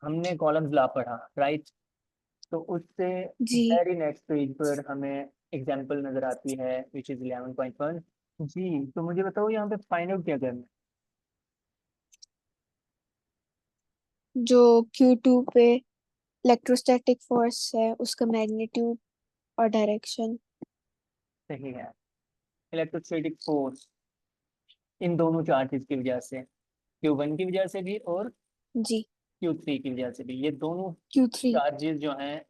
हमने कॉलम्स ला पढ़ा, राइट। तो उससे जी। वेरी नेक्स्ट पेज पर हमें एग्जांपल नजर आती है विच इज 11.1। जी, तो मुझे बताओ यहाँ पे फाइंड आउट क्या करना है। जो Q2 पे इलेक्ट्रोस्टैटिक फोर्स है उसका मैग्नीट्यूड और डायरेक्शन। सही है, इलेक्ट्रोस्टैटिक फोर्स इन दोनों चार्जेस की वजह से, Q1 की वजह से भी और जी। Q3 की वजह से भी, ये दोनों Q3। चार्जेस जो हैं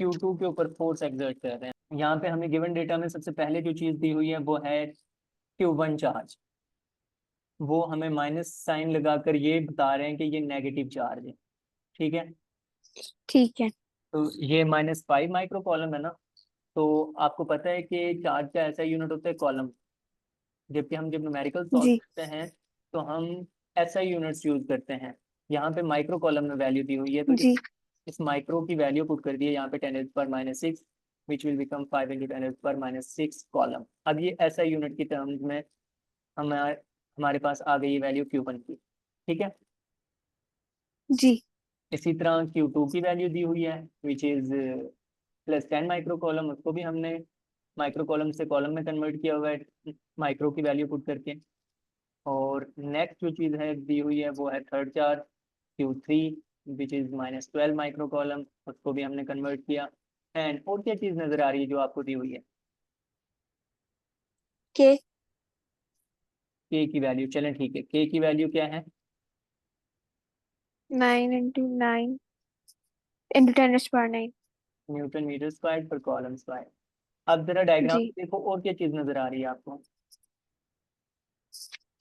Q2 के ऊपर फोर्स एक्सर्ट कर रहे हैं। यहाँ पे हमें गिवन डेटा में सबसे पहले जो चीज दी हुई है वो है Q1 चार्ज। वो हमें माइनस साइन लगाकर ये बता रहे हैं कि ये नेगेटिव चार्ज है, ठीक है। ठीक है। तो ये -5 माइक्रो कॉलम है ना। तो आपको पता है कि चार्ज का ऐसा यूनिट होता है कॉलम, जबकि हम जब न्यूमेरिकल सॉल्व जी। करते हैं तो हम एसआई यूनिट्स यूज करते हैं। यहाँ पे माइक्रो कॉलम में वैल्यू दी हुई है, तो जी। इस माइक्रो की वैल्यू पुट कर दी है यहाँ पे 10⁻⁻6, विच विल बिकम 5 × 10⁻⁻6 कॉलम। अब ये एसआई यूनिट की टर्म्स में हमारे हमारे पास आ गई वैल्यू Q1 की, ठीक है। जी। इसी तरह Q2 की वैल्यू दी हुई है विच इज +10 माइक्रो कॉलम, उसको भी हमने माइक्रो कॉलम से कॉलम में कन्वर्ट किया हुआ है माइक्रो की वैल्यू पुट करके। और नेक्स्ट जो चीज़ है दी हुई है वो है third charge Q3 which is -12 micro column, उसको भी हमने कन्वर्ट किया। एंड और क्या चीज़ नज़र आ रही है जो आपको दी हुई है, के। के की वैल्यू। चलें ठीक है, के की वैल्यू क्या है? 9 × 9 × 10⁻⁹। न्यूटन मीटर स्क्वायर पर कॉलम स्क्वायर। अब जरा डायग्राम जी। देखो और क्या चीज़ नज़र आ रही है आपको।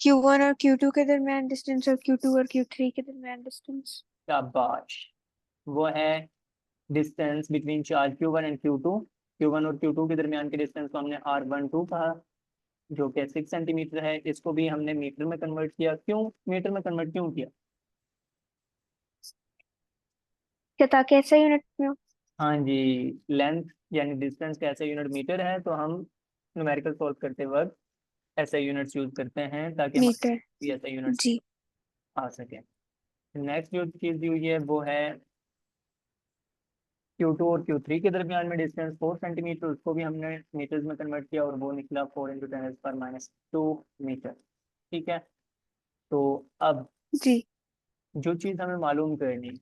Q1 और Q2 के दरमियान डिस्टेंस और Q2 और Q3 के दरमियान डिस्टेंस। शाबाश, वो है distance between charge Q1 and Q2। Q1 और Q2 के दरमियान के डिस्टेंस को हमने R12 कहा, जो कि 6 सेंटीमीटर है। इसको भी हमने मीटर में कन्वर्ट किया। क्यों मीटर में कन्वर्ट क्यों किया? क्या ताकि ऐसा यूनिट में हो। हाँ जी, लेंथ यानी डिस्टेंस का ऐसा यूनिट मीटर है, तो हम न्यूमेरिकल सॉल्व करते वक्त ऐसा यूनिट्स यूज करते हैं ताकि हमारे मीटर। भी ऐसा यूनिट्स जी। आ सके। नेक्स्ट जो चीज़ दी हुई है वो है Q2 और Q3 के दरमियान में डिस्टेंस 4 सेंटीमीटर, उसको भी हमने मीटर्स में कन्वर्ट किया और वो निकला 4 × 10⁻⁻2 मीटर, ठीक है। तो अब जी। जो चीज़ हमें मालूम करनी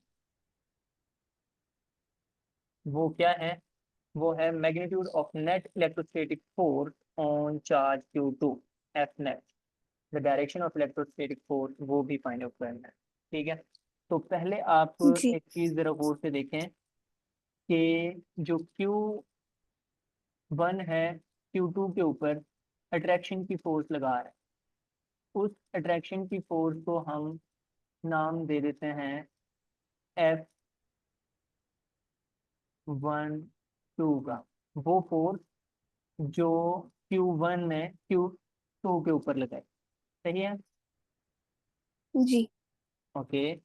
वो क्या है, वो है magnitude of net electrostatic force on charge Q2, F net. The direction of electrostatic force वो भी फाइंड आउट करना है, ठीक है। तो पहले आप जी। एक चीज़ जरा गौर से देखें कि जो Q1 है Q2 के ऊपर अट्रैक्शन की फोर्स लगा रहा है। उस अट्रैक्शन की फोर्स को हम नाम दे देते हैं F12 का। वो फोर्स जो Q1 ने Q2 के ऊपर लगाई, सही है। जी। ओके,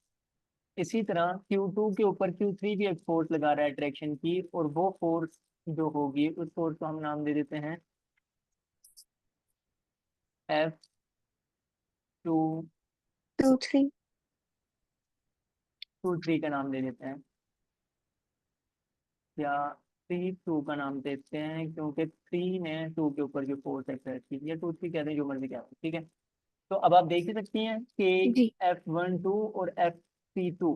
इसी तरह Q2 के ऊपर Q3 भी एक फोर्स लगा रहा है अट्रैक्शन की, और वो फोर्स जो होगी उस फोर्स को हम नाम दे देते हैं F2 to three. To three का नाम दे देते हैं, या 3 2 का नाम देते हैं, क्योंकि 3 ने 2 के ऊपर जो फोर्स एक्सर्ट की, या 2 3 कहते हैं, जो मर्जी कहते हैं, ठीक है। तो अब आप देख ही सकती हैं कि जी। F12 और F3 2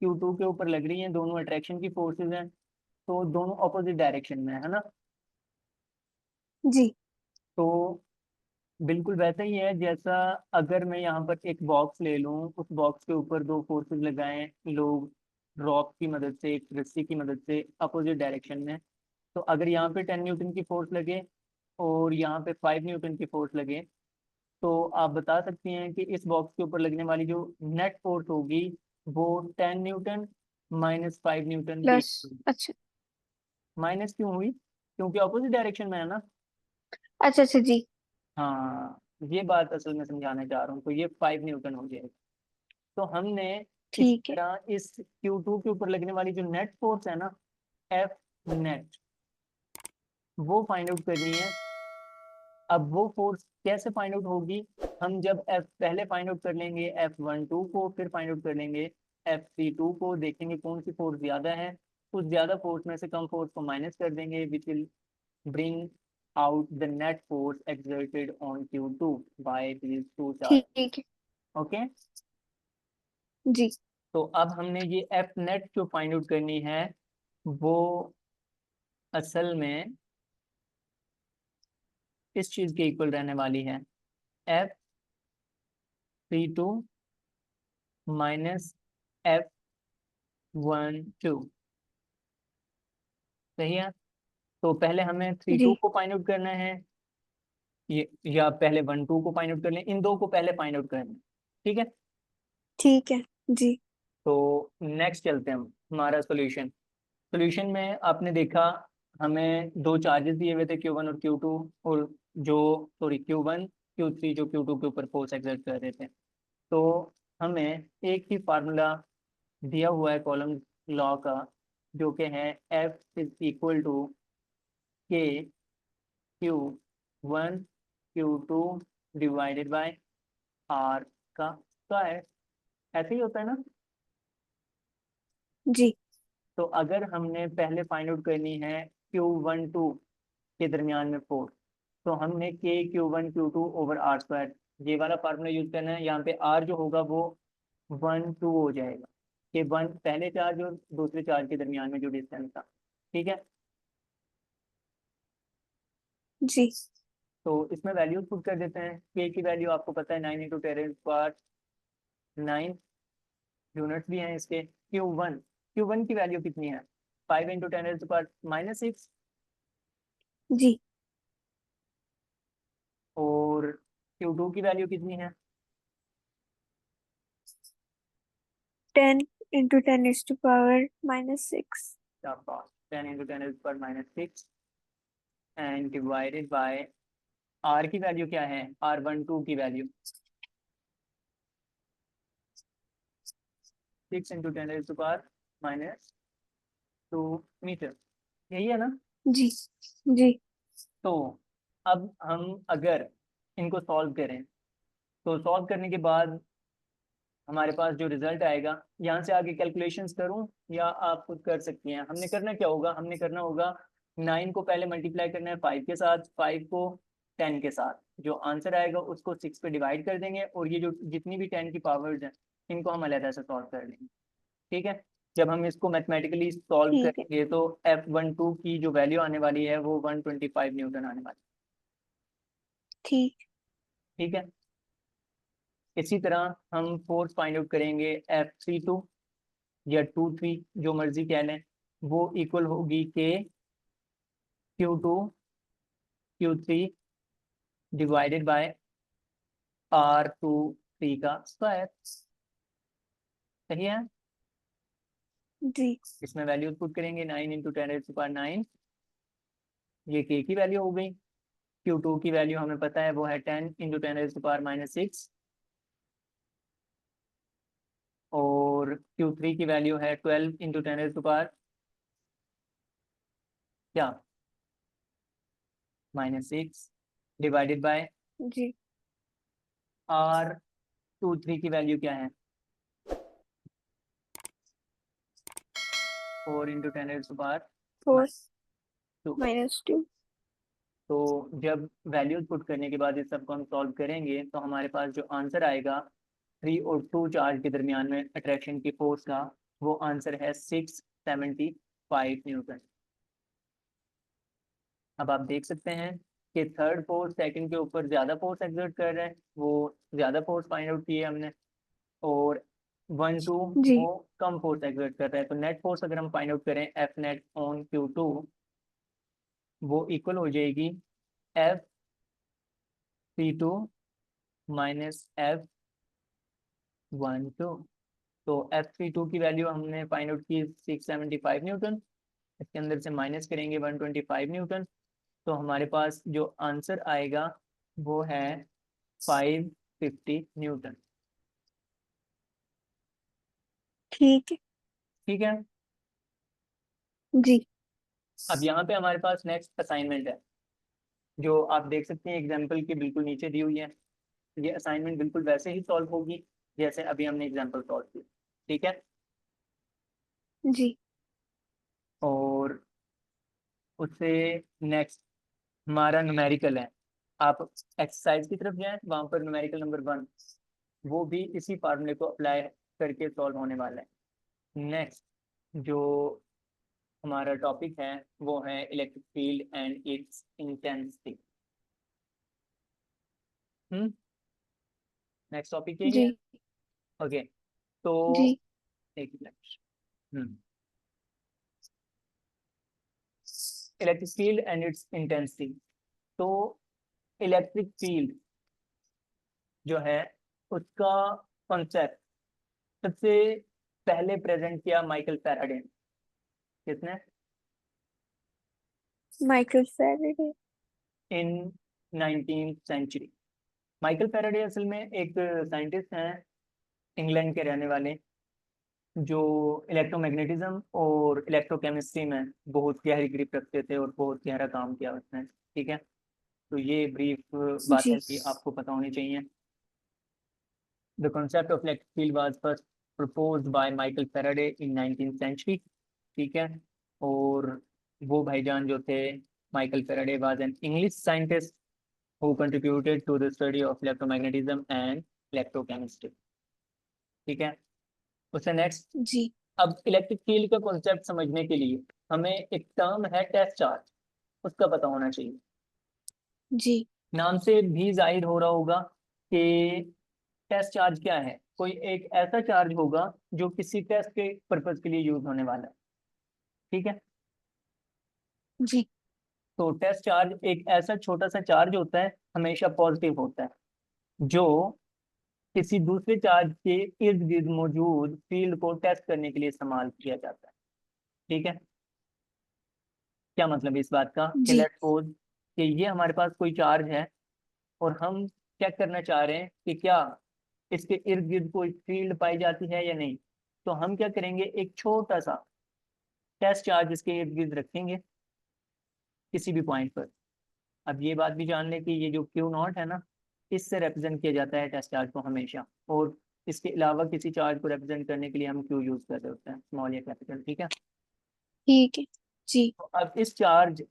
Q2 के ऊपर लग रही हैं, दोनों अट्रैक्शन की फोर्सेज हैं, तो दोनों ऑपोजिट डायरेक्शन में है ना। जी। तो बिल्कुल वैसा ही है जैसा अगर मैं यहाँ पर एक बॉक्स ले लूँ, उस बॉक्स के ऊपर दो फोर्सेस लगाएं लोग रॉक की मदद से, एक रस्सी की मदद से अपोजिट डायरेक्शन में। तो अगर यहाँ पे 10 न्यूटन की फोर्स लगे और यहाँ पे 5 न्यूटन की फोर्स लगे, तो आप बता सकती हैं कि इस बॉक्स के ऊपर लगने वाली जो नेट फोर्स होगी वो 10 न्यूटन -5 न्यूटन की। प्लस। अच्छा। माइनस क्यों हुई? क्योंकि अपोजिट डायरेक्शन में है ना। अच्छा। अच्छा जी। हाँ, ये बात असल में समझाना चाह रहा हूँ, तो ये 5 न्यूटन हो जाएगा। तो हमने इसी ठीक है। तरह इस Q2 के ऊपर लगने वाली जो नेट फोर्स है ना, एफ नेट, वो फाइंड आउट करनी है। अब वो फोर्स कैसे फाइंड आउट होगी? हम जब एफ पहले फाइंड आउट कर लेंगे F12 को, फिर फाइंड आउट कर लेंगे Fc2 को देखेंगे कौन सी फोर्स ज्यादा है, उस ज्यादा फोर्स में से कम फोर्स को माइनस कर देंगे, which will bring out the net force exerted on Q2 by these two charges. ठीक है ओके, जी। तो अब हमने ये एफ नेट जो फाइंड आउट करनी है वो असल में इस चीज के इक्वल रहने वाली है, F32 माइनस F12। सही है, तो पहले हमें 32 जी को फाइंड आउट करना है, ये या पहले 12 को फाइंड आउट कर लें, इन दो को पहले फाइंड आउट करना है। ठीक है, ठीक है जी। तो नेक्स्ट चलते हैं हम, हमारा सोल्यूशन। सोल्यूशन में आपने देखा हमें दो चार्जेस दिए हुए थे Q1 और Q2, और जो सॉरी Q1 Q3 जो Q2 के ऊपर फोर्स एक्सर्ट कर रहे थे। तो हमें एक ही फार्मूला दिया हुआ है कॉलम लॉ का, जो कि है F इज इक्वल टू के Q1 Q2 divided bye R का स्क्वायर। ऐसे ही होता है ना। जी तो अगर हमने पहले फाइंड आउट करनी है Q12 के दरमियान में फोर्स, तो हमने के Q1 Q2 over R square ये वाला फार्मूला यूज करना है। यहाँ पे R जो होगा वो 1 2 हो जाएगा, कि वन पहले चार्ज और दूसरे चार्ज के दरमियान में जो डिस्टेंस था। ठीक है, जी तो इसमें वैल्यूज पुट कर देते हैं। के की वैल्यू आपको पता है 9 × 10⁻⁹ यूनिट्स भी हैं इसके। Q1 की वैल्यू कितनी है, 5 × 10⁻⁻⁶। जी। और Q2 की वैल्यू कितनी है, 10 × 10⁻⁻⁶। 10 × 10⁻⁻⁶, एंड डिवाइडेड बाय R की वैल्यू क्या है, R12 की वैल्यू 6 × 10⁻⁻²मीटर। यही है ना। जी जी तो अब हम अगर इनको सॉल्व करें, तो सॉल्व करने के बाद हमारे पास जो रिजल्ट आएगा, यहाँ से आगे कैलकुलेशंस करूं या आप खुद कर सकती हैं। हमने करना क्या होगा, हमने करना होगा 9 को पहले मल्टीप्लाई करना है 5 के साथ, 5 को 10 के साथ, जो आंसर आएगा उसको 6 पे डिवाइड कर देंगे, और ये जो जितनी भी 10 की पावर्स हैं इनको हम अलग से सॉल्व कर लेंगे। ठीक है, जब हम इसको मैथमेटिकली सॉल्व ठीक है। करेंगे तो F12 की जो वैल्यू आने वाली है वो 125 न्यूटन आने वाली ठीक। है। ठीक है, इसी तरह हम फोर्स फाइंड आउट करेंगे F32 या 2 3 जो मर्जी कह लें, वो इक्वल होगी के Q2 Q3 divided by R23 का स्क्वायर। सही है, जी इसमें वैल्यू पुट करेंगे 9 × 10⁻⁹ ये के की वैल्यू हो गई। Q2 की वैल्यू हमें पता है वो है 10 × 10⁻⁻⁶, और Q3 की वैल्यू है 12 × 10⁻⁻, क्या -6 डिवाइडेड बाय जी। R23 की वैल्यू क्या है, 4 × 10⁻²। 4 - 2। तो जब वैल्यूज पुट करने के बाद इस सबको हम सॉल्व करेंगे तो हमारे पास जो आंसर आएगा 3 और 2 चार्ज के दरमियान में अट्रैक्शन की फोर्स का, वो आंसर है 675 न्यूटन। अब आप देख सकते हैं कि थर्ड फोर्स सेकंड के ऊपर ज़्यादा फोर्स एक्सर्ट कर रहे हैं, वो ज़्यादा फोर्स फाइंड आउट किए हमने, और 1 2 जी वो कम फोर्स एक्सर्ट कर रहा है। तो नेट फोर्स अगर हम फाइंड आउट करें F नेट ऑन Q2, वो इक्वल हो जाएगी F32 माइनस F12। तो F32 की वैल्यू हमने फाइंड आउट की 675 न्यूटन, इसके अंदर से माइनस करेंगे 125 न्यूटन, तो हमारे पास जो आंसर आएगा वो है 550 न्यूटन। ठीक है। ठीक है, जी अब यहाँ पे हमारे पास नेक्स्ट असाइनमेंट है, जो आप देख सकते हैं एग्जाम्पल के बिल्कुल नीचे दी हुई है। ये असाइनमेंट बिल्कुल वैसे ही सॉल्व होगी जैसे अभी हमने एग्जाम्पल सॉल्व की। ठीक है, जी और उससे नेक्स्ट हमारा न्यूमेरिकल है। आप एक्सरसाइज की तरफ जाएं, वहां पर न्यूमेरिकल नंबर 1 वो भी इसी फार्मूले को अप्लाई करके सॉल्व होने वाला है। नेक्स्ट जो हमारा टॉपिक है वो है electric field and it's intensity. Hmm next topic यही है। जी ओके, तो जी एक minute. Electric field and it's intensity. तो इलेक्ट्रिक फील्ड जो है उसका कॉन्सेप्ट सबसे पहले प्रेजेंट किया माइकल फैराडे ने। किसने? Michael Faraday. In 19th century. Michael Faraday असल में एक साइंटिस्ट हैं, इंग्लैंड के रहने वाले, जो इलेक्ट्रोमैग्नेटिज्म और इलेक्ट्रोकेमिस्ट्री में बहुत गहरी ग्रिप रखते थे और बहुत गहरा काम किया उसने। ठीक है, तो ये ब्रीफ बातें जी भी आपको पता होनी चाहिए। The concept of electric field was first proposed by Michael Faraday in 19th century। ठीक है, और वो भाईजान जो थे, Michael Faraday was an English scientist who contributed to the study of electromagnetism and electrochemistry। ठीक है, उससे नेक्स्ट। जी अब इलेक्ट्रिक फील्ड का कॉन्सेप्ट समझने के लिए हमें एक टर्म है टेस्ट चार्ज, उसका पता होना चाहिए। जी नाम से भी जाहिर हो रहा होगा कि टेस्ट चार्ज क्या है। कोई एक ऐसा चार्ज होगा जो किसी टेस्ट के पर्पज के लिए यूज होने वाला है। ठीक है, जी तो टेस्ट चार्ज एक ऐसा छोटा सा चार्ज होता है, हमेशा पॉजिटिव होता है, जो किसी दूसरे चार्ज के इर्द गिर्द मौजूद फील्ड को टेस्ट करने के लिए इस्तेमाल किया जाता है। ठीक है, क्या मतलब है इस बात का कि जी लेट्स सपोज कि ये हमारे पास कोई चार्ज है और हम चेक करना चाह रहे हैं कि क्या इसके इर्द गिर्द कोई फील्ड पाई जाती है या नहीं। तो हम क्या करेंगे, एक छोटा सा टेस्ट चार्ज इसके इर्द गिर्द रखेंगे किसी भी पॉइंट पर। अब ये बात भी जान लें कि ये जो क्यू नॉट है ना, इससे रिप्रेजेंट किया जाता है टेस्ट चार्ज को हमेशा। और इसके अलावा किसी चार्ज को रिप्रेजेंट करने के लिए हम क्यू यूज कर रहे होते हैं, स्मॉल या कैपिटल। ठीक है, ठीक है। जी तो अब इस चार्ज,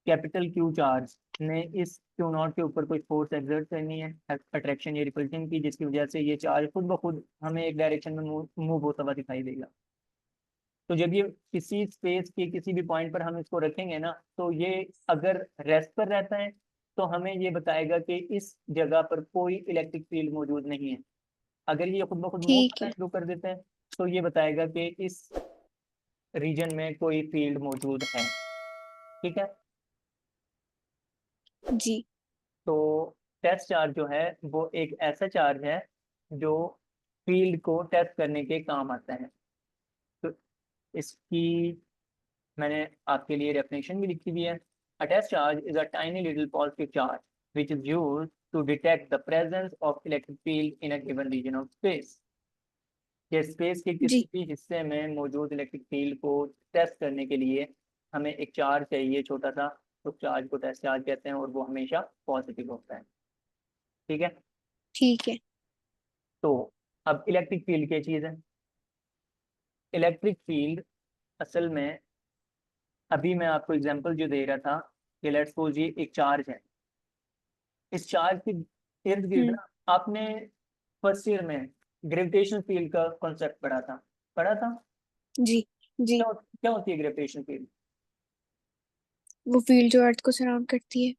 कैपिटल क्यू चार्ज ने इस क्यू नॉट के ऊपर कोई फोर्स एक्सर्ट करनी है, अट्रैक्शन या रिपल्शन की, जिसकी वजह से ये चार्ज खुद ब खुद हमें एक डायरेक्शन में मूव होता हुआ दिखाई देगा। तो जब ये किसी स्पेस के किसी भी पॉइंट पर हम इसको रखेंगे ना, तो ये अगर रेस्ट पर रहता है तो हमें ये बताएगा कि इस जगह पर कोई इलेक्ट्रिक फील्ड मौजूद नहीं है। अगर ये खुद ब खुद मूव ठीक करना है। शुरू कर देते हैं तो ये बताएगा कि इस रीजन में कोई फील्ड मौजूद है। ठीक है, जी तो टेस्ट चार्ज जो है वो एक ऐसा चार्ज है जो फील्ड को टेस्ट करने के काम आता है। तो इसकी मैंने आपके लिए डेफिनेशन भी लिखी हुई है। A test charge is a tiny little positive charge which is used to detect the presence of electric field in a given region of space। ये स्पेस के किसी जी भी हिस्से में मौजूद इलेक्ट्रिक फील्ड को टेस्ट करने के लिए हमें एक चार्ज चाहिए छोटा सा। उस चार्ज को टेस्ट चार्ज कहते हैं और वो हमेशा पॉजिटिव होता है। ठीक है, ठीक है। तो अब इलेक्ट्रिक फील्ड क्या चीज़ है? इलेक्ट्रिक फील्ड असल में, अभी मैं आपको एग्जांपल जो दे रहा था कि लेट्स सपोज ये एक चार्ज है, इस चार्ज के इर्द गिर्द हम्म। ना आपने फर्स्ट ईयर में ग्रेविटेशनल फील्ड का कॉन्सेप्ट पढ़ा था। जी जी क्या होती है ग्रेविटेशनल फील्ड? वो फील्ड जो अर्थ को सराउंड करती है।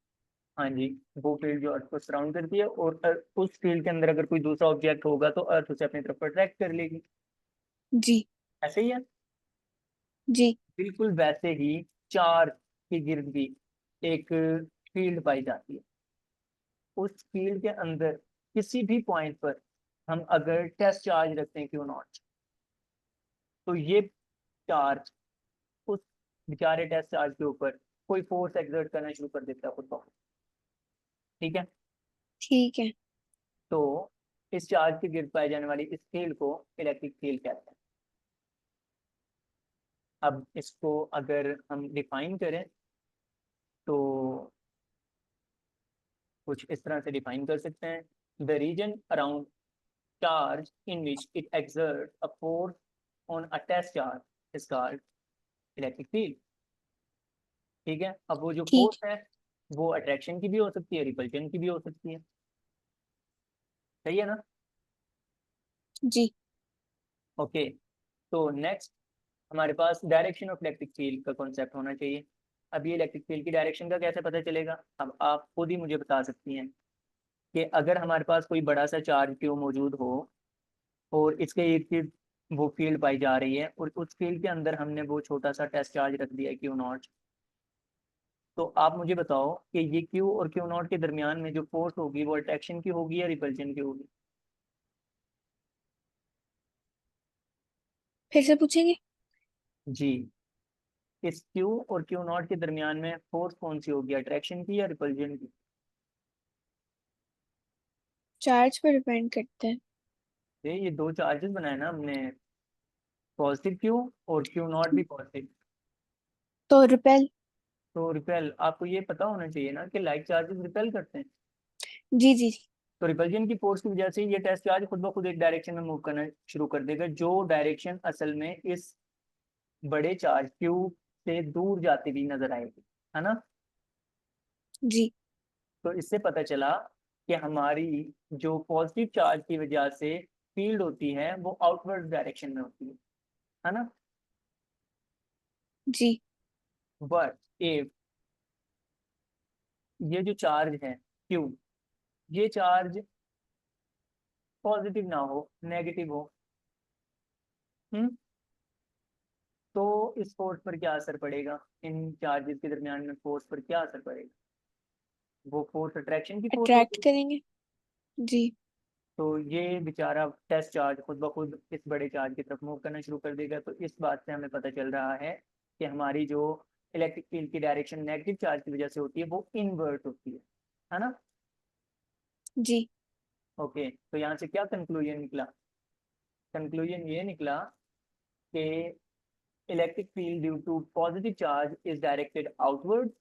हाँ जी, वो फील्ड जो अर्थ को सराउंड करती है, और उस फील्ड के अंदर अगर कोई दूसरा ऑब्जेक्ट होगा तो अर्थ उसे अपनी तरफ अट्रैक्ट कर लेगी। जी ऐसे ही है, जी बिल्कुल वैसे ही चार्ज के गिर्द भी एक फील्ड पाई जाती है। उस फील्ड के अंदर किसी भी पॉइंट पर हम अगर टेस्ट चार्ज रखते हैं क्यू नॉट, तो ये चार्ज उस बेचारे टेस्ट चार्ज के ऊपर कोई फोर्स एक्सर्ट करना शुरू कर देता है खुद ब खुद। ठीक है, ठीक है। तो इस चार्ज के गिर्द पाई जाने वाली इस फील्ड को इलेक्ट्रिक फील्ड कहते हैं। अब इसको अगर हम डिफाइन करें तो कुछ इस तरह से डिफाइन कर सकते हैं। The region around charge in which it exerts a force on a test charge is called electric field. ठीक है, अब वो जो ठीक फोर्स है वो अट्रैक्शन की भी हो सकती है, रिपल्शन की भी हो सकती है। सही है ना? जी। ओके, तो नेक्स्ट हमारे पास डायरेक्शन ऑफ इलेक्ट्रिक फील्ड का कॉन्सेप्ट होना चाहिए। अब ये इलेक्ट्रिक फील्ड की डायरेक्शन का कैसे पता चलेगा? अब आप खुद ही मुझे बता सकती हैं कि अगर हमारे पास कोई बड़ा सा चार्ज क्यू मौजूद हो और इसके इर्द गिर्द वो फील्ड पाई जा रही है, और उस फील्ड के अंदर हमने वो छोटा सा टेस्ट चार्ज रख दिया है क्यू नॉट, तो आप मुझे बताओ कि ये क्यू और क्यू नॉट के दरमियान में जो फोर्स होगी वो अट्रैक्शन की होगी या रिपल्शन की होगी? फिर से पूछेंगे? जी, इस क्यू और क्यू नॉट के दरमियान में फोर्स कौन सी होगी, अट्रैक्शन की या रिपल्शन की? चार्ज पर डिपेंड करता है। ये दो चार्जेस बनाए ना हमने, पॉजिटिव क्यू और क्यू नॉट भी पॉजिटिव। तो रिपेल। तो रिपेल, आपको ये पता होना चाहिए ना कि लाइक चार्जेस रिपेल करते हैं। जी जी। तो रिपल्जन की फोर्स की वजह से ये टेस्ट चार्ज खुद ब खुद एक डायरेक्शन में मूव करना शुरू कर देगा, जो डायरेक्शन असल में इस बड़े चार्ज क्यू से दूर जाती हुई नजर आएगी, है ना? जी। तो इससे पता चला कि हमारी जो पॉजिटिव चार्ज की वजह से फील्ड होती है वो आउटवर्ड डायरेक्शन में होती है ना? जी। बट इफ ये जो चार्ज है क्यू, ये चार्ज पॉजिटिव ना हो, नेगेटिव हो, हम्म, तो इस फोर्स पर क्या असर पड़ेगा? इन चार्जेस के दरमियान में फोर्स पर क्या असर पड़ेगा? वो फोर्स अट्रैक्शन की फोर्स अट्रैक्ट होगी। करेंगे। जी। तो ये बेचारा टेस्ट चार्ज खुद ब खुद इस बड़े चार्ज की तरफ मूव करना शुरू कर देगा। तो इस बात से हमें पता चल रहा है कि हमारी जो इलेक्ट्रिक फील्ड की डायरेक्शन नेगेटिव चार्ज की वजह से होती है वो इनवर्ट होती है ना? जी। ओके, तो यहाँ से क्या कंक्लूजन निकला? कंक्लूजन ये निकला कि electric field due to positive charge is directed outward.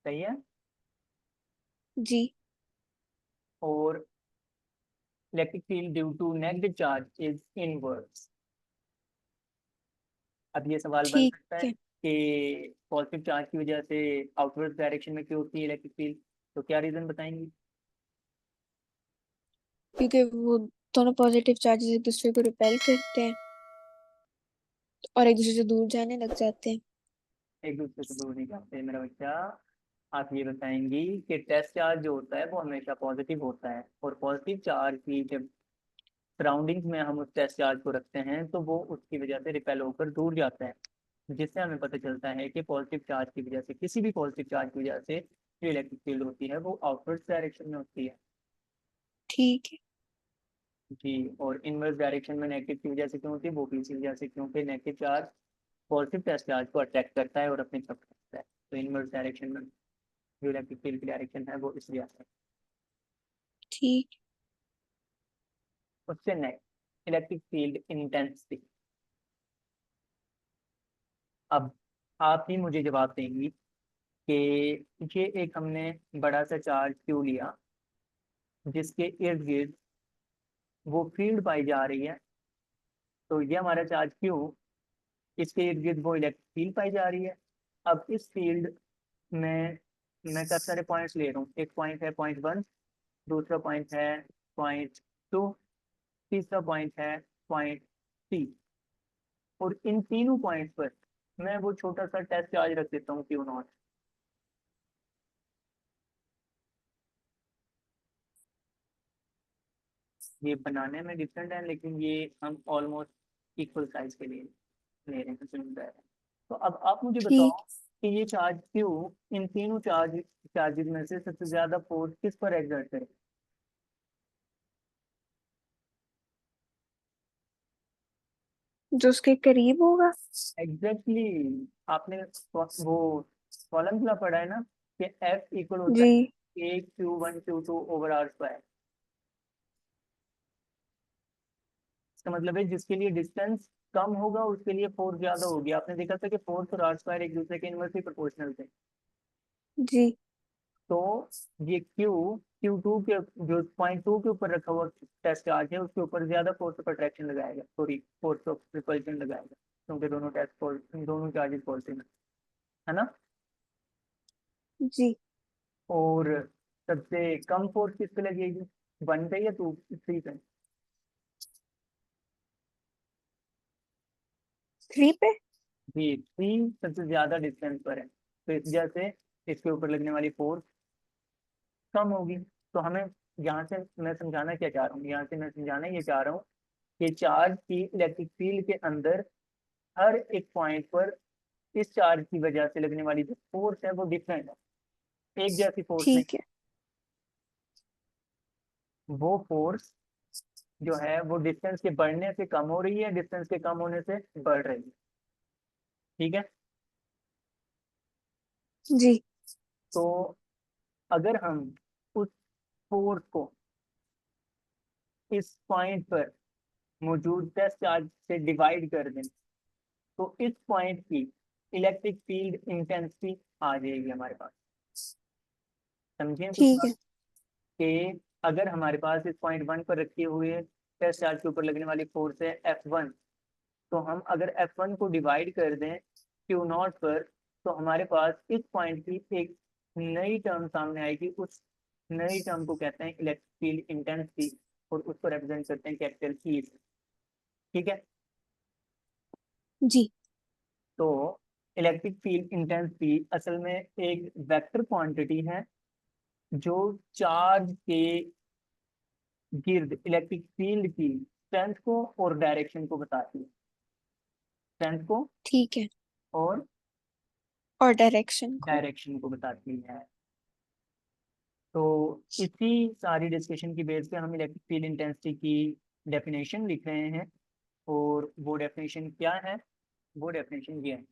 सही है? जी। और electric field due to negative charge is inwards. अब ये सवाल बन ठीक सकता है है। कि पॉजिटिव चार्ज की वजह से आउटवर्ड डायरेक्शन में क्यों होती है इलेक्ट्रिक फील्ड, तो क्या रीजन बताएंगी? क्योंकि वो दोनों पॉजिटिव चार्जेस एक दूसरे को रिपेल करते हैं और एक दूसरे से दूर जाने लग जाते हैं। एक दूसरे से दूर नहीं जाते मेरा बच्चा। आप ये बताएंगी कि टेस्ट चार्ज जो होता है वो हमेशा पॉजिटिव होता है, और पॉजिटिव चार्ज की जब सराउंडिंग्स में हम उस टेस्ट चार्ज को रखते हैं तो वो उसकी वजह से रिपेल होकर दूर जाता है, जिससे हमें पता चलता है कि पॉजिटिव चार्ज की वजह से, किसी भी पॉजिटिव चार्ज की वजह से जो इलेक्ट्रिक फील्ड होती है वो आउटवर्ड डायरेक्शन में होती है। ठीक है। जी, और इनवर्स डायरेक्शन में नेगेटिव की वजह से क्यों होती है? वो भी इसी वजह से, क्योंकि negative charge positive test charge को अट्रैक्ट करता है और अपनी तरफ खींचता है। तो इनवर्स डायरेक्शन में जो इलेक्ट्रिक फील्ड की डायरेक्शन है वो इस वजह से। ठीक। उससे नेक्स्ट, इलेक्ट्रिक फील्ड इंटेंसिटी। अब आप ही मुझे जवाब देंगी कि ये एक हमने बड़ा सा चार्ज क्यों लिया जिसके इर्द गिर्द वो फील्ड पाई जा रही है, तो ये हमारा चार्ज क्यों, इसके इर्द गिर्द वो इलेक्ट्रिक फील्ड पाई जा रही है। अब इस फील्ड में मैं काफी सारे पॉइंट्स ले रहा हूँ, एक पॉइंट है पॉइंट 1, दूसरा पॉइंट है पॉइंट 2, तीसरा पॉइंट है पॉइंट 3, और इन तीनों पॉइंट्स पर मैं वो छोटा सा टेस्ट चार्ज रख देता हूँ क्यू नॉट। ये बनाने में डिफरेंट है लेकिन ये हम ऑलमोस्ट इक्वल साइज के लिए ले रहे हैं सिलेंडर। तो अब आप मुझे बताओ ठीक। कि ये चार्ज क्यू इन तीनों चार्जेस में से सबसे ज्यादा फोर्स किस पर एक्सर्ट करे? जो उसके करीब होगा। एग्जैक्टली exactly, आपने वो फॉर्मूला पढ़ा है ना कि F इक्वल होता जी। है ए Q1 Q2 over r square. इसका मतलब है जिसके लिए डिस्टेंस कम होगा उसके लिए फोर्स ज्यादा होगी। आपने देखा था कि फोर्स और आर स्क्वायर एक दूसरे के इनवर्सली प्रोपोर्शनल थे। जी। तो ये Q Q2 के जो पॉइंट 2 के ऊपर रखा हुआ टेस्ट चार्ज है उसके ऊपर ज्यादा फोर्स ऑफ अट्रैक्शन लगाएगा, सॉरी फोर्स ऑफ रिपल्शन लगाएगा, क्योंकि दोनों चार्जेस पॉजिटिव है ना। जी। और सबसे कम फोर्स किस पे लगेगी, 1 पे या 2 3 पे। 3 पे। जी 3 सबसे ज्यादा डिस्टेंस पर है, तो इस वजह से इसके ऊपर लगने वाली फोर्स कम होगी। तो हमें यहाँ से मैं समझाना क्या चाह रहा हूँ, यहाँ से मैं समझाना ये चाह रहा हूँ कि चार्ज की इलेक्ट्रिक फील्ड के अंदर हर एक पॉइंट पर इस चार्ज की वजह से लगने वाली जो फोर्स है वो डिफरेंट है, एक जैसी फोर्स नहीं। ठीक है। वो फोर्स जो है वो डिस्टेंस के बढ़ने से कम हो रही है, डिस्टेंस के कम होने से बढ़ रही है, ठीक है। जी। तो अगर हम उस फोर्स को इस पॉइंट पर मौजूद टेस्ट चार्ज से डिवाइड कर दें तो इस पॉइंट की इलेक्ट्रिक फील्ड इंटेंसिटी आ जाएगी हमारे पास। समझिए कुछ ठीक बात, है। कि अगर हमारे पास इस पॉइंट 1 पर रखे हुए टेस्ट चार्ज के ऊपर लगने वाली फोर्स है F1, तो हम अगर F1 को डिवाइड कर दें Q0 पर, तो हमारे पास इस पॉइंट की एक नई टर्म सामने आएगी। उस नई टर्म को कहते हैं इलेक्ट्रिक फील्ड इंटेंसिटी, और उसको रिप्रेजेंट करते हैं कैपिटल ई से, ठीक है। जी। तो इलेक्ट्रिक फील्ड इंटेंसिटी असल में एक वेक्टर क्वांटिटी है जो चार्ज के गिर्द इलेक्ट्रिक फील्ड की स्ट्रेंथ को और डायरेक्शन को बताती है, स्ट्रेंथ को ठीक है। और और डायरेक्शन को। डायरेक्शन को बताती है। तो इसी सारी डिस्कशन की बेस पे हम इलेक्ट्रिक फील्ड इंटेंसिटी की डेफिनेशन लिख रहे हैं, और वो डेफिनेशन क्या है, वो डेफिनेशन ये है,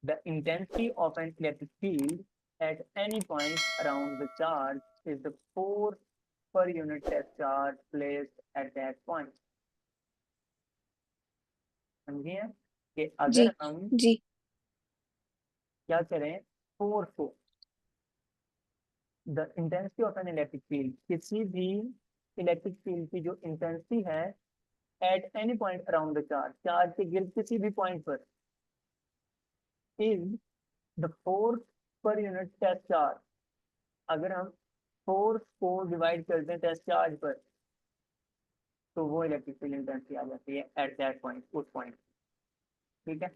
the intensity of an electric field at any point around the charge is the force per unit test charge placed at that point। समझिए कि जी। अगर हम जी। क्या करें, फोर्स को, the intensity of an electric field, किसी भी इलेक्ट्रिक फील्ड की जो इंटेंसिटी है at any point around the charge, charge के गिर्द किसी भी पॉइंट पर, is the force per unit test charge. अगर हम फोर्स को डिवाइड करते हैं टेस्ट चार्ज पर, तो वो इलेक्ट्रिक फील्ड इंटेंसिटी आ जाती है एट दैट पॉइंट, उस पॉइंट, ठीक है।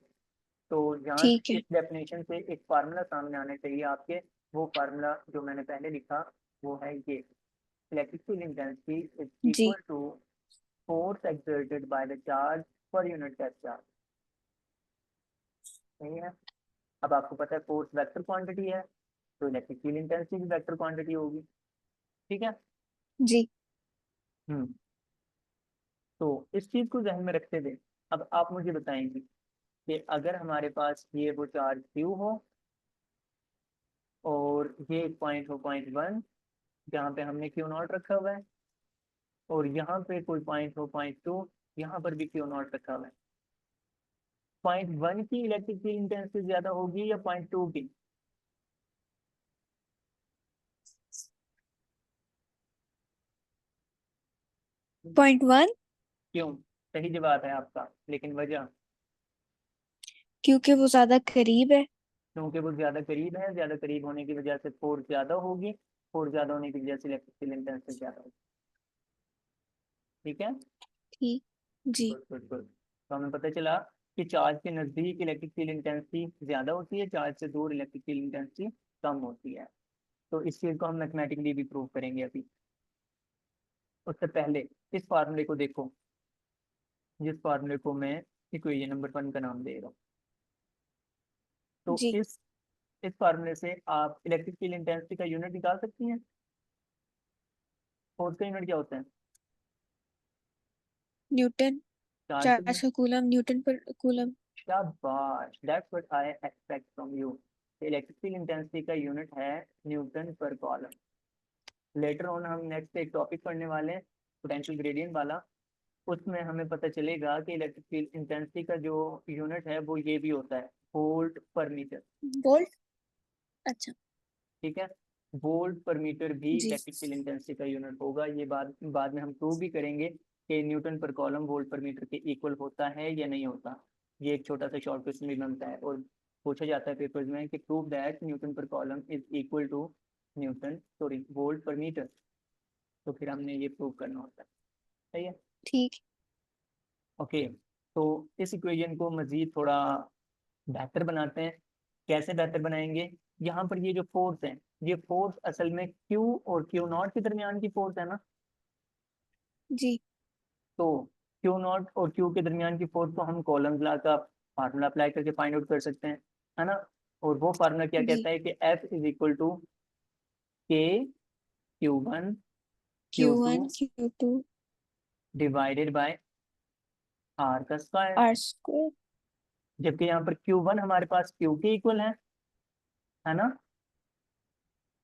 तो यहाँ ठीक इस है। डेफिनेशन से एक फार्मूला सामने आना चाहिए आपके, वो फार्मूला जो मैंने पहले लिखा वो है ये, इलेक्ट्रिक फील्ड इंटेंसिटी इज जी। Equal to force exerted by the charge per unit test charge, सही है। अब आपको पता है फोर्स वेक्टर क्वांटिटी है, तो इलेक्ट्रिक फील्ड इंटेंसिटी भी वेक्टर क्वांटिटी होगी, ठीक है। जी। हम्म। तो इस चीज को ध्यान में रखते हुए अब आप मुझे बताएंगे कि अगर हमारे पास ये वो चार्ज Q हो, और ये एक पॉइंट हो पॉइंट 1 जहाँ पे हमने Q0 रखा हुआ है, और यहाँ पे कोई पॉइंट हो पॉइंट 2, यहाँ पर भी Q0 रखा हुआ है, पॉइंट 1 की इलेक्ट्रिक फील्ड इंटेंसिटी ज्यादा होगी या पॉइंट 2 की। .1। क्यों, सही जवाब है आपका, लेकिन वजह, क्योंकि वो ज्यादा करीब है। क्योंकि वो ज्यादा करीब है, ज्यादा करीब होने की वजह से फोर्स ज्यादा होगी, फोर्स ज्यादा होने की वजह से इलेक्ट्रिक फील्ड इंटेंसिटी ज्यादा होगी, ठीक है। ठीक। जी। Good good good. तो हमें पता चला कि चार्ज के नजदीक इलेक्ट्रिक फील्ड इंटेंसिटी ज्यादा होती है, चार्ज से दूर इलेक्ट्रिक फील्ड इंटेंसिटी कम होती है। तो इस चीज को हम मैथमेटिकली भी प्रूव करेंगे अभी। उससे पहले इस फार्मूले को देखो, जिस फार्मूले को मैं इक्वेशन नंबर 1 का नाम दे रहा हूँ। तो जी। इस फार्मूले से आप इलेक्ट्रिक फील्ड इंटेंसिटी का यूनिट निकाल सकती हैं। फोर्स का यूनिट क्या होता है, न्यूटन। चार्ज का चार्ज यूनिट। का कूलम, न्यूटन पर कूलम। शाबाश, that's what I expect from you. Electric field intensity का यूनिट है न्यूटन पर कॉलम। लेटर ऑन हम नेक्स्ट एक टॉपिक पढ़ने वाले हैं, पोटेंशियल ग्रेडियंट वाला, उसमें हमें पता चलेगा कि इलेक्ट्रिक फील्ड इंटेंसिटी का जो यूनिट है वो ये भी होता है, वोल्ट पर मीटर, वोल्ट। अच्छा। ठीक है। वोल्ट पर मीटर भी जी इलेक्ट्रिक फील्ड इंटेंसिटी का यूनिट होगा। ये बाद में हम प्रूव भी करेंगे कि न्यूटन पर कॉलम वोल्ट पर मीटर के इक्वल होता है या नहीं होता। ये एक छोटा सा शॉर्ट क्वेश्चन भी बनता है और पूछा जाता है पेपर्स में कि प्रूव दैट न्यूटन पर column is equal two volt पर मीटर। तो फिर हमने ये प्रूव करना होता है। सही है। ठीक। ओके, तो इस इक्वेशन को मजीद थोड़ा बेहतर बनाते हैं। कैसे बेहतर बनाएंगे? यहाँ पर ये जो फोर्स है, ये फोर्स असल में क्यू और क्यू नॉट के दरमियान की फोर्स है ना। जी तो क्यू नॉट और क्यू के दरमियान की फोर्स को हम कॉलम ला का फार्मूला अप्लाई करके फाइंड आउट कर सकते हैं, है ना। और वो फार्मूला क्या जी। कहता है कि F इज इक्वल टू के Q1 Q2 Q1 Q2 divided by r का स्क्वायर। R square. जबकि यहाँ पर Q1 हमारे पास Q के इक्वल है ना।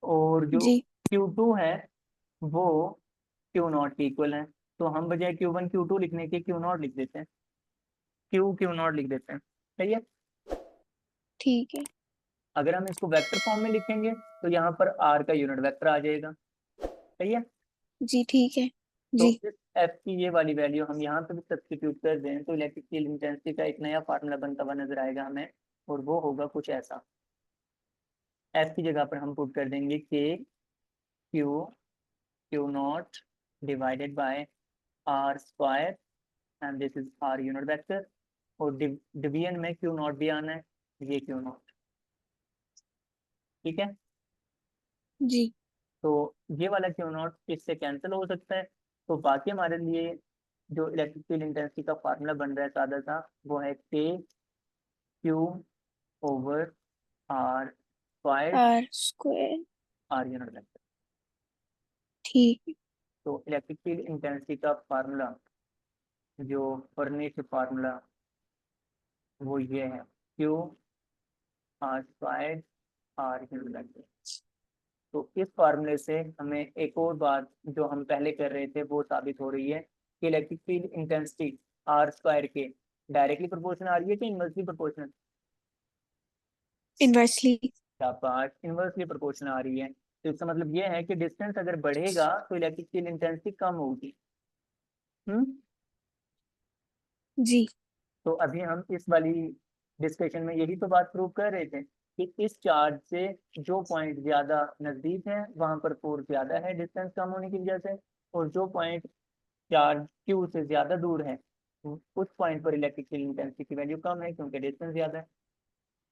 और जो जी Q2 है वो क्यू नॉट के इक्वल है। तो हम बजाय Q1 Q2 लिखने के क्यू नॉट लिख देते हैं, क्यू नॉट लिख देते हैं। सही है। ठीक है। अगर हम इसको वेक्टर फॉर्म में लिखेंगे तो यहाँ पर आर का यूनिट वेक्टर आ जाएगा। सही है। जी ठीक है। तो जी इस एफ की ये वाली वैल्यू हम यहाँ पे भी सब्स्टिट्यूट कर दें तो इलेक्ट्रिक फील्ड इंटेंसिटी का एक नया फार्मूला बनता हुआ नजर आएगा हमें। और वो होगा कुछ ऐसा। एफ की जगह पर हम पुट कर देंगे के q q naught divided by r square and this is r unit vector. और डिवीजन में क्यू नॉट भी आना है, ये क्यू नॉट। ठीक है। जी तो ये वाला क्यू नॉट इससे कैंसिल हो सकता है। तो बाकी हमारे लिए जो इलेक्ट्रिक फील्ड इंटेंसिटी का फार्मूला बन रहा है सादा सा, वो है के q over r square R square. R unit vector. ठीक है। तो इलेक्ट्रिक फील्ड इंटेंसिटी का फार्मूला जो फर्निश्ड फार्मूला वो ये है q r square r unit vector. तो इस फार्मूले से हमें एक और बात जो हम पहले कर रहे थे वो साबित हो रही है कि electric field intensity r square के डायरेक्टली प्रोपोर्शनल आ रही है कि inversely proportional. Inversely. Part inversely proportional आ रही है। तो इसका मतलब ये है कि डिस्टेंस अगर बढ़ेगा तो इलेक्ट्रिक फील्ड इंटेंसिटी कम होगी। हम्म। जी तो अभी हम इस वाली डिस्कशन में यही तो बात प्रूव कर रहे थे कि इस चार्ज से जो पॉइंट ज्यादा नजदीक है वहां पर फोर्स ज्यादा है डिस्टेंस कम होने की वजह से। और जो पॉइंट चार्ज क्यू से ज्यादा दूर है उस पॉइंट पर इलेक्ट्रिक फील्ड इंटेंसिटी की वैल्यू कम है क्योंकि डिस्टेंस ज्यादा है।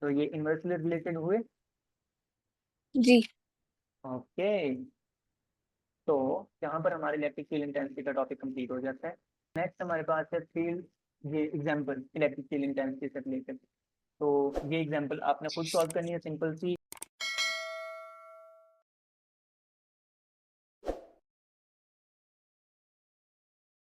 तो ये इनवर्सली रिलेटेड हुए। जी। ओके, तो यहाँ पर हमारे इलेक्ट्रिक फील्ड इंटेंसिटी का टॉपिक कंप्लीट हो जाता है। नेक्स्ट हमारे पास है फील्ड ये एग्जांपल इलेक्ट्रिक फील्ड इंटेंसिटी से रिलेटेड। तो ये एग्जांपल आपने खुद सॉल्व करनी है, सिंपल सी